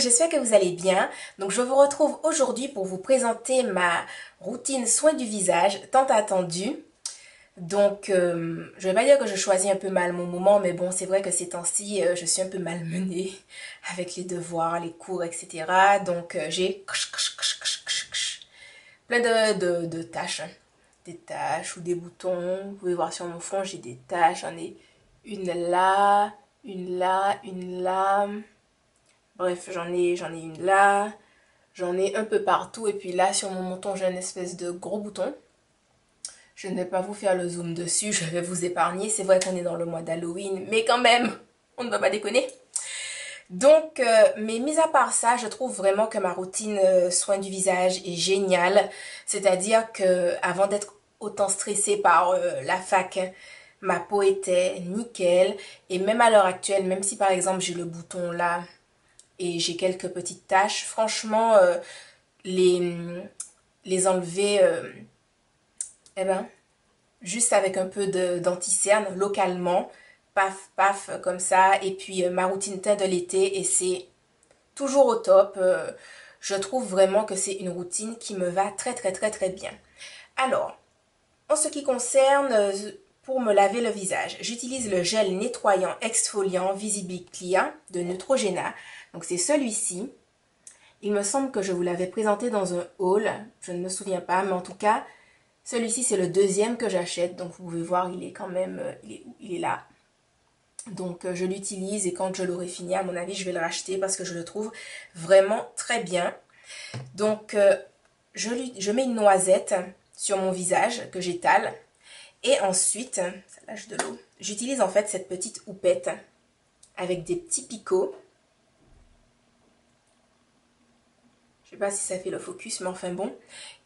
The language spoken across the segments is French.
j'espère que vous allez bien. Donc je vous retrouve aujourd'hui pour vous présenter ma routine soin du visage tant attendue. Donc je vais pas dire que je choisis un peu mal mon moment, mais bon, c'est vrai que ces temps-ci je suis un peu malmenée avec les devoirs, les cours, etc. Donc j'ai plein de tâches, hein. Des taches ou des boutons. Vous pouvez voir sur mon front, j'ai des taches. J'en ai une là, une là, une là. Bref, j'en ai une là, j'en ai un peu partout. Et puis là, sur mon menton, j'ai une espèce de gros bouton. Je ne vais pas vous faire le zoom dessus, je vais vous épargner. C'est vrai qu'on est dans le mois d'Halloween, mais quand même, on ne va pas déconner. Donc, mais mis à part ça, je trouve vraiment que ma routine soin du visage est géniale. C'est-à-dire que avant d'être autant stressée par la fac, ma peau était nickel. Et même à l'heure actuelle, même si par exemple j'ai le bouton là et j'ai quelques petites taches, franchement, les, les enlever, eh ben, juste avec un peu d'anti-cerne localement, paf, paf, comme ça. Et puis ma routine teint de l'été, et c'est toujours au top. Je trouve vraiment que c'est une routine qui me va très très très très bien. Alors, en ce qui concerne pour me laver le visage, j'utilise le gel nettoyant exfoliant Visibly-Clear de Neutrogena. Donc c'est celui-ci. Il me semble que je vous l'avais présenté dans un haul, je ne me souviens pas, mais en tout cas, celui-ci c'est le deuxième que j'achète. Donc vous pouvez voir, il est quand même, il est là. Donc je l'utilise et quand je l'aurai fini, à mon avis, je vais le racheter parce que je le trouve vraiment très bien. Donc je mets une noisette sur mon visage que j'étale. Et ensuite, ça lâche de l'eau, j'utilise en fait cette petite houppette avec des petits picots. Je sais pas si ça fait le focus, mais enfin bon.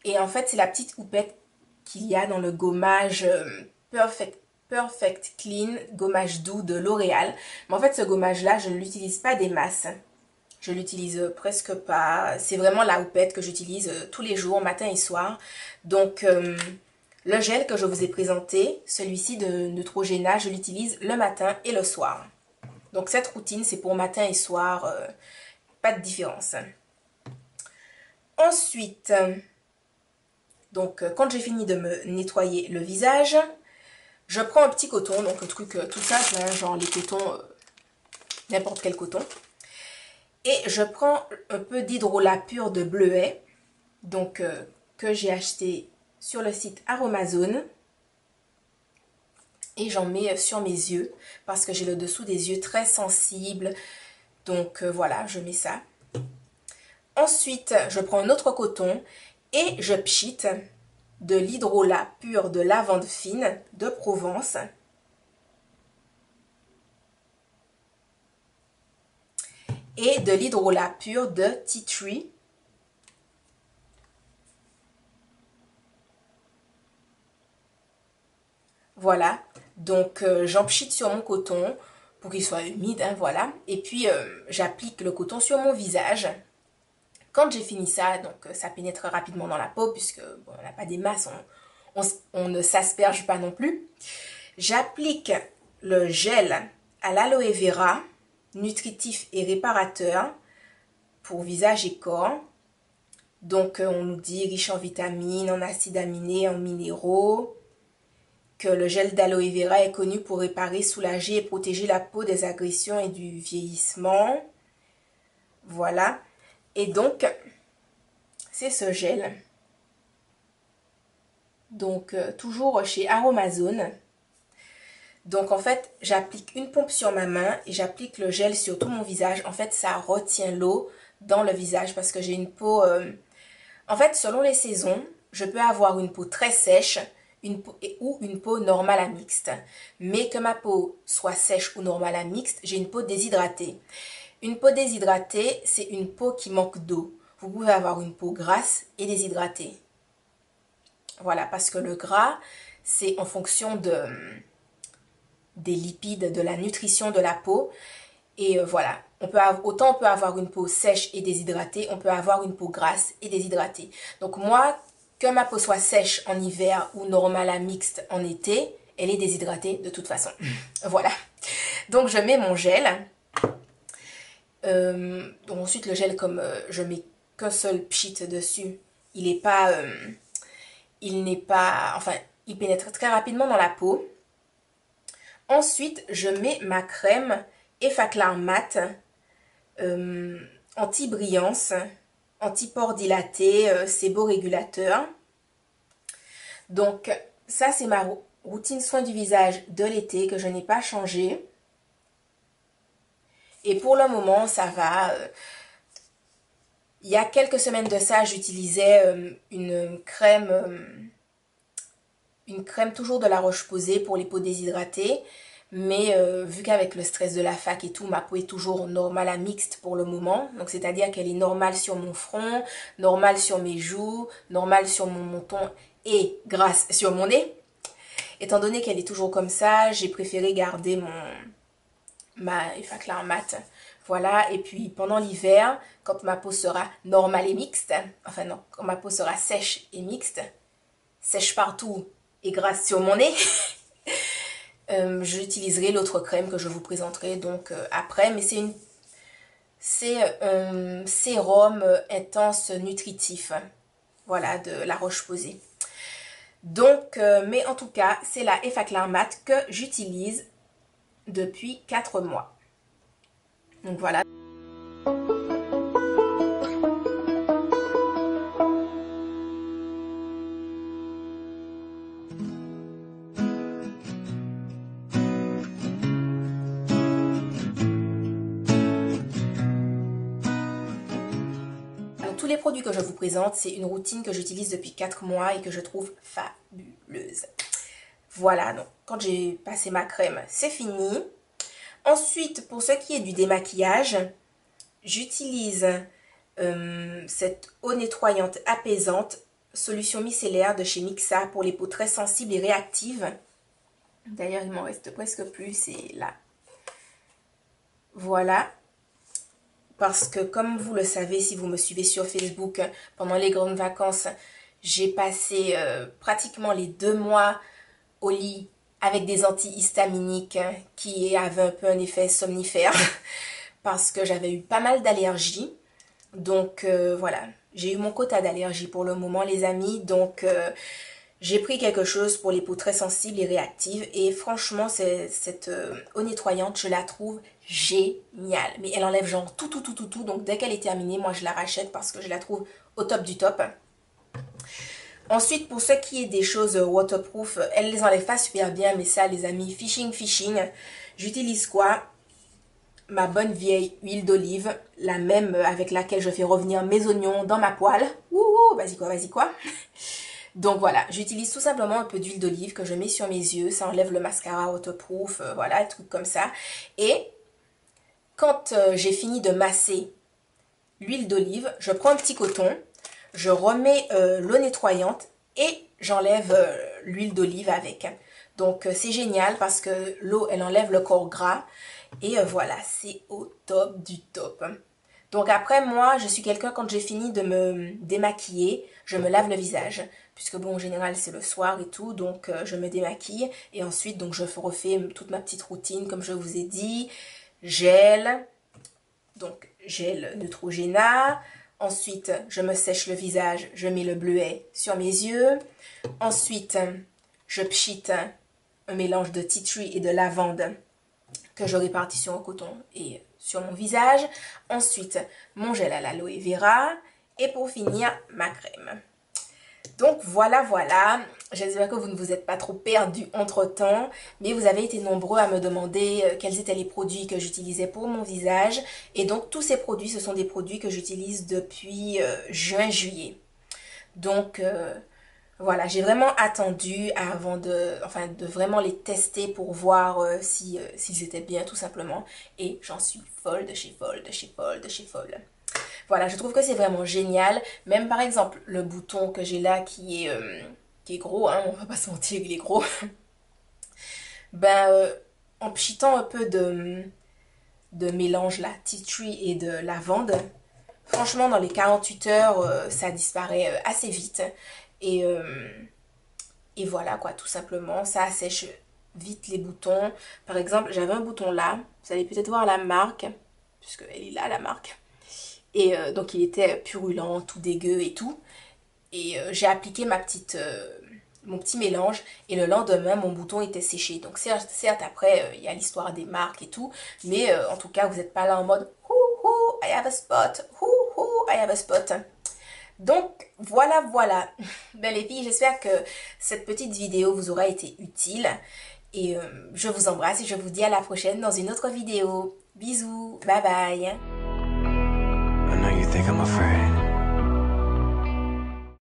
Et en fait, c'est la petite houppette qu'il y a dans le gommage Perfect Clean, gommage doux de L'Oréal. Mais en fait, ce gommage-là, je ne l'utilise pas des masses. Je l'utilise presque pas. C'est vraiment la houppette que j'utilise tous les jours, matin et soir. Donc, le gel que je vous ai présenté, celui-ci de Neutrogena, je l'utilise le matin et le soir. Donc, cette routine, c'est pour matin et soir. Pas de différence. Ensuite, donc quand j'ai fini de me nettoyer le visage, je prends un petit coton, donc un truc tout simple, hein, genre les cotons, n'importe quel coton. Et je prends un peu d'hydrolat pur de bleuet, donc que j'ai acheté sur le site Aromazone. Et j'en mets sur mes yeux, parce que j'ai le dessous des yeux très sensible. Donc voilà, je mets ça. Ensuite, je prends un autre coton et je pchite de l'hydrolat pur de lavande fine de Provence. Et de l'hydrolat pur de Tea Tree. Voilà, donc j'en pchite sur mon coton pour qu'il soit humide, hein, voilà. Et puis j'applique le coton sur mon visage. Quand j'ai fini ça, donc ça pénètre rapidement dans la peau puisque bon, on n'a pas des masses, on ne s'asperge pas non plus. J'applique le gel à l'aloe vera, nutritif et réparateur pour visage et corps. Donc on nous dit riche en vitamines, en acides aminés, en minéraux. Que le gel d'aloe vera est connu pour réparer, soulager et protéger la peau des agressions et du vieillissement. Voilà. Et donc, c'est ce gel. Donc, toujours chez Aromazone. Donc, en fait, j'applique une pompe sur ma main et j'applique le gel sur tout mon visage. En fait, ça retient l'eau dans le visage parce que j'ai une peau... En fait, selon les saisons, je peux avoir une peau très sèche ou une peau normale à mixte. Mais que ma peau soit sèche ou normale à mixte, j'ai une peau déshydratée. Une peau déshydratée, c'est une peau qui manque d'eau. Vous pouvez avoir une peau grasse et déshydratée. Voilà, parce que le gras, c'est en fonction des lipides, de la nutrition de la peau. Et voilà, autant on peut avoir une peau sèche et déshydratée, on peut avoir une peau grasse et déshydratée. Donc moi, que ma peau soit sèche en hiver ou normale à mixte en été, elle est déshydratée de toute façon. Voilà. Donc je mets mon gel. Donc ensuite le gel, comme je mets qu'un seul pchit dessus, il n'est pas, enfin il pénètre très rapidement dans la peau. Ensuite je mets ma crème Effaclar Mat, anti-brillance, anti-pores dilatés, séborégulateur. Donc ça c'est ma routine soin du visage de l'été que je n'ai pas changé. Et pour le moment ça va. Il y a quelques semaines de ça, j'utilisais une crème toujours de La Roche-Posay pour les peaux déshydratées. Mais vu qu'avec le stress de la fac et tout, ma peau est toujours normale à mixte pour le moment. Donc c'est-à-dire qu'elle est normale sur mon front, normale sur mes joues, normale sur mon menton et grasse sur mon nez. Étant donné qu'elle est toujours comme ça, j'ai préféré garder ma Effaclar Mat. Voilà, et puis pendant l'hiver, quand ma peau sera normale et mixte, enfin non, quand ma peau sera sèche et mixte, sèche partout et grasse sur mon nez, j'utiliserai l'autre crème que je vous présenterai donc après, mais c'est un sérum intense nutritif, voilà, de La Roche-Posay. Donc, mais en tout cas, c'est la Effaclar Mat que j'utilise depuis 4 mois. Donc voilà. Tous les produits que je vous présente, c'est une routine que j'utilise depuis 4 mois et que je trouve fabuleuse. Voilà, donc quand j'ai passé ma crème, c'est fini. Ensuite, pour ce qui est du démaquillage, j'utilise cette eau nettoyante apaisante, solution micellaire de chez Mixa pour les peaux très sensibles et réactives. D'ailleurs, il m'en reste presque plus, c'est là. Voilà. Parce que comme vous le savez, si vous me suivez sur Facebook, pendant les grandes vacances, j'ai passé pratiquement les 2 mois au lit avec des antihistaminiques qui avaient un peu un effet somnifère parce que j'avais eu pas mal d'allergies. Donc voilà, j'ai eu mon quota d'allergies pour le moment les amis. Donc j'ai pris quelque chose pour les peaux très sensibles et réactives. Et franchement, cette eau nettoyante, je la trouve géniale. Mais elle enlève genre tout. Donc dès qu'elle est terminée, moi je la rachète parce que je la trouve au top du top. Ensuite, pour ce qui est des choses waterproof, elle les enlève pas super bien. Mais ça les amis, phishing. J'utilise quoi? Ma bonne vieille huile d'olive, la même avec laquelle je fais revenir mes oignons dans ma poêle. Ouh, vas-y quoi. Donc voilà, j'utilise tout simplement un peu d'huile d'olive que je mets sur mes yeux. Ça enlève le mascara waterproof, voilà, des trucs comme ça. Et quand j'ai fini de masser l'huile d'olive, je prends un petit coton, je remets l'eau nettoyante et j'enlève l'huile d'olive avec. Donc c'est génial parce que l'eau, elle enlève le corps gras. Et voilà, c'est au top du top. Donc après, moi, je suis quelqu'un, quand j'ai fini de me démaquiller, je me lave le visage. Puisque bon, en général, c'est le soir et tout, donc je me démaquille. Et ensuite, donc je refais toute ma petite routine, comme je vous ai dit. Gel, donc gel Neutrogena. Ensuite, je me sèche le visage, je mets le bleuet sur mes yeux. Ensuite, je pchite un mélange de tea tree et de lavande que je répartis sur un coton et sur mon visage. Ensuite, mon gel à l'aloe vera. Et pour finir, ma crème. Donc voilà. J'espère que vous ne vous êtes pas trop perdus entre temps. Mais vous avez été nombreux à me demander quels étaient les produits que j'utilisais pour mon visage. Et donc tous ces produits, ce sont des produits que j'utilise depuis juin-juillet. Donc voilà, j'ai vraiment attendu avant de vraiment les tester pour voir s'ils étaient bien tout simplement. Et j'en suis folle de chez folle. Voilà, je trouve que c'est vraiment génial. Même par exemple, le bouton que j'ai là qui est gros, hein, on va pas se mentir, il est gros. Ben, en pchitant un peu de mélange là, tea tree et de lavande, franchement, dans les 48 heures, ça disparaît assez vite. Et, et voilà quoi, tout simplement, ça assèche vite les boutons. Par exemple, j'avais un bouton là, vous allez peut-être voir la marque puisqu'elle est là, la marque. Et donc il était purulent, tout dégueu et tout. Et j'ai appliqué mon petit mélange et le lendemain mon bouton était séché. Donc certes après il y a l'histoire des marques et tout, mais en tout cas vous n'êtes pas là en mode ouh, I have a spot, I have a spot. Donc voilà. Ben, les filles, j'espère que cette petite vidéo vous aura été utile. Et je vous embrasse et je vous dis à la prochaine dans une autre vidéo. Bisous, bye bye. I know you think I'm afraid.